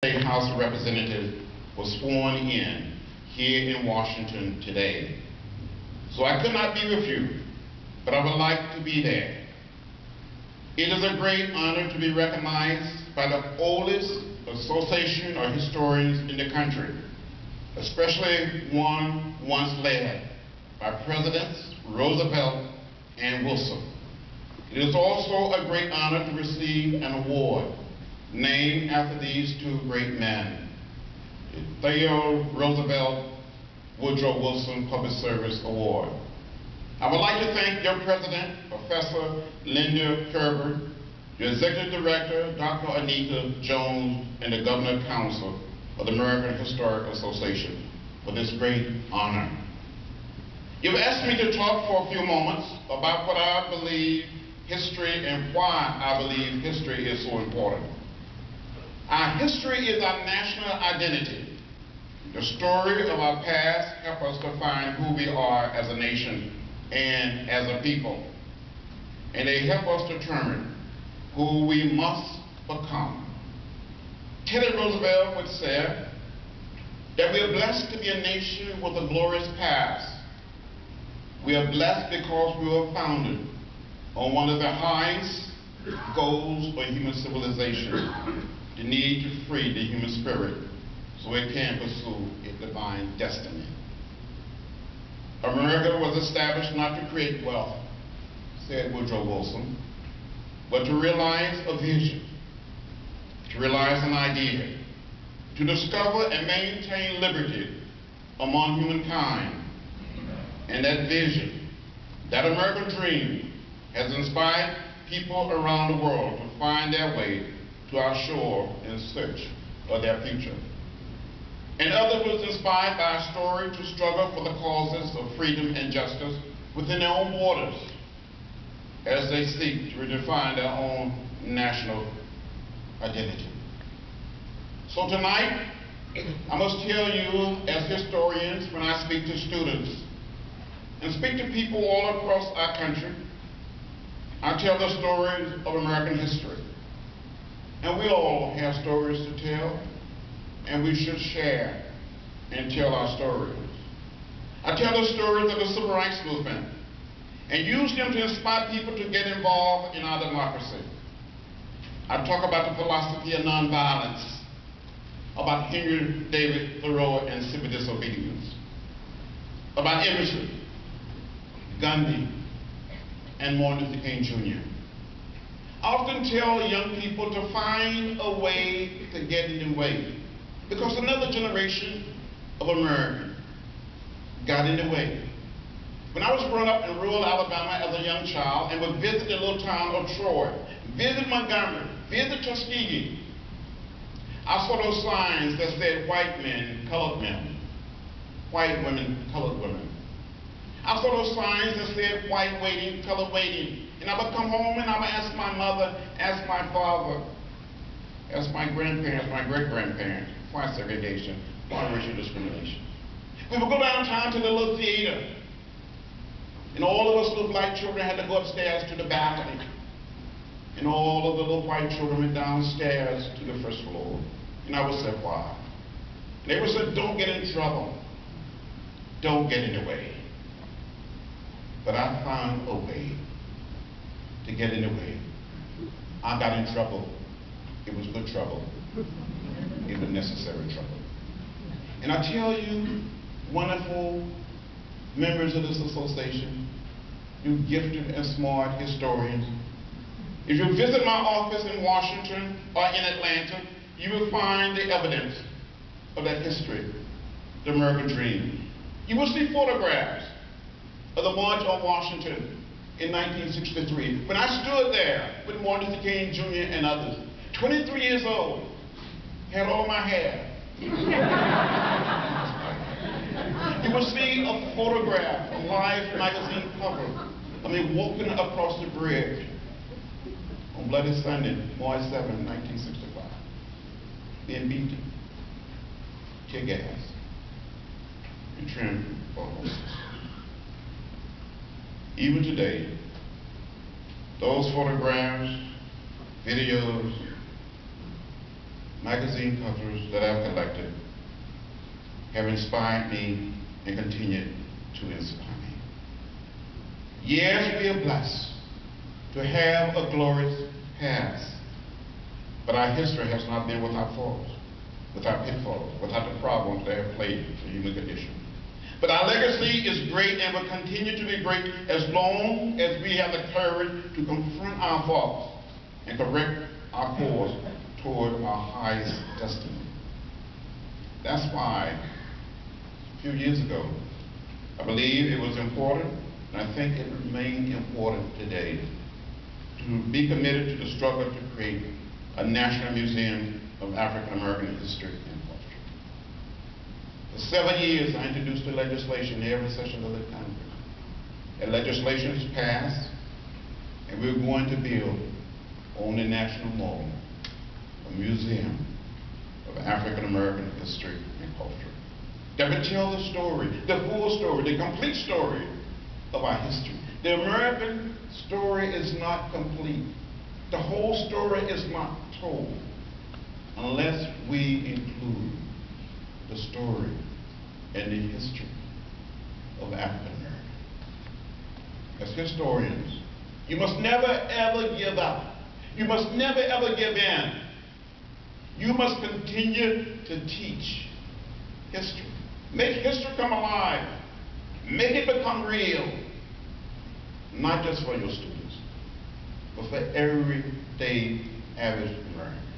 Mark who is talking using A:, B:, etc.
A: State House of Representatives was sworn in here in Washington today. So I could not be with you, but I would like to be there. It is a great honor to be recognized by the oldest association of historians in the country, especially one once led by Presidents Roosevelt and Wilson. It is also a great honor to receive an award named after these two great men, the Theodore Roosevelt Woodrow Wilson Public Service Award. I would like to thank your President, Professor Linda Kerber, your Executive Director, Dr. Anita Jones, and the Governor's Council of the American Historical Association for this great honor. You've asked me to talk for a few moments about what I believe history and why I believe history is so important. Our history is our national identity. The story of our past helps us to find who we are as a nation and as a people. And they help us determine who we must become. Teddy Roosevelt would say that we are blessed to be a nation with a glorious past. We are blessed because we were founded on one of the highest goals for human civilization, the need to free the human spirit so it can pursue its divine destiny. America was established not to create wealth, said Woodrow Wilson, but to realize a vision, to realize an idea, to discover and maintain liberty among humankind. And that vision, that American dream, has inspired people around the world to find their way to our shore in search of their future. And others was inspired by a story to struggle for the causes of freedom and justice within their own borders as they seek to redefine their own national identity. So tonight, I must tell you as historians, when I speak to students and speak to people all across our country, I tell the stories of American history. And we all have stories to tell, and we should share and tell our stories. I tell the stories of the Civil Rights Movement and use them to inspire people to get involved in our democracy. I talk about the philosophy of nonviolence, about Henry David Thoreau and civil disobedience, about Emerson, Gandhi, and Martin Luther King Jr. I often tell young people to find a way to get in the way, because another generation of Americans got in the way. When I was growing up in rural Alabama as a young child and would visit the little town of Troy, visit Montgomery, visit Tuskegee, I saw those signs that said white men, colored men, white women, colored women. I saw those signs that said white waiting, colored waiting. And I would come home and I would ask my mother, ask my father, ask my grandparents, my great-grandparents, why segregation, why racial discrimination. We would go downtown to the little theater, and all of us little black children had to go upstairs to the balcony, and all of the little white children went downstairs to the first floor. And I would say, why? And they would say, don't get in trouble. Don't get in the way. But I found a way to get in the way. I got in trouble. It was good trouble. It was necessary trouble. And I tell you, wonderful members of this association, you gifted and smart historians, if you visit my office in Washington or in Atlanta, you will find the evidence of that history, the American dream. You will see photographs of the March on Washington in 1963, when I stood there with Martin Luther King Jr. and others, 23 years old, had all my hair. You will see a photograph, a Life magazine cover, of me walking across the bridge on Bloody Sunday, March 7, 1965, being beaten, tear gas, and trimmed for horses. Even today, those photographs, videos, magazine covers that I've collected have inspired me and continue to inspire me. Yes, we are blessed to have a glorious past, but our history has not been without faults, without pitfalls, without the problems that have plagued the human condition. But our legacy is great and will continue to be great as long as we have the courage to confront our faults and correct our course toward our highest destiny. That's why, a few years ago, I believe it was important, and I think it remains important today, to be committed to the struggle to create a National Museum of African American History and Culture. For 7 years, I introduced the legislation in every session of the Congress. That legislation is passed, and we're going to build on the National Mall a museum of African American history and culture that will tell the story, the full story, the complete story of our history. The American story is not complete. The whole story is not told unless we include the story and the history of African Americans. As historians, you must never ever give up. You must never ever give in. You must continue to teach history. Make history come alive. Make it become real. Not just for your students, but for everyday average Americans.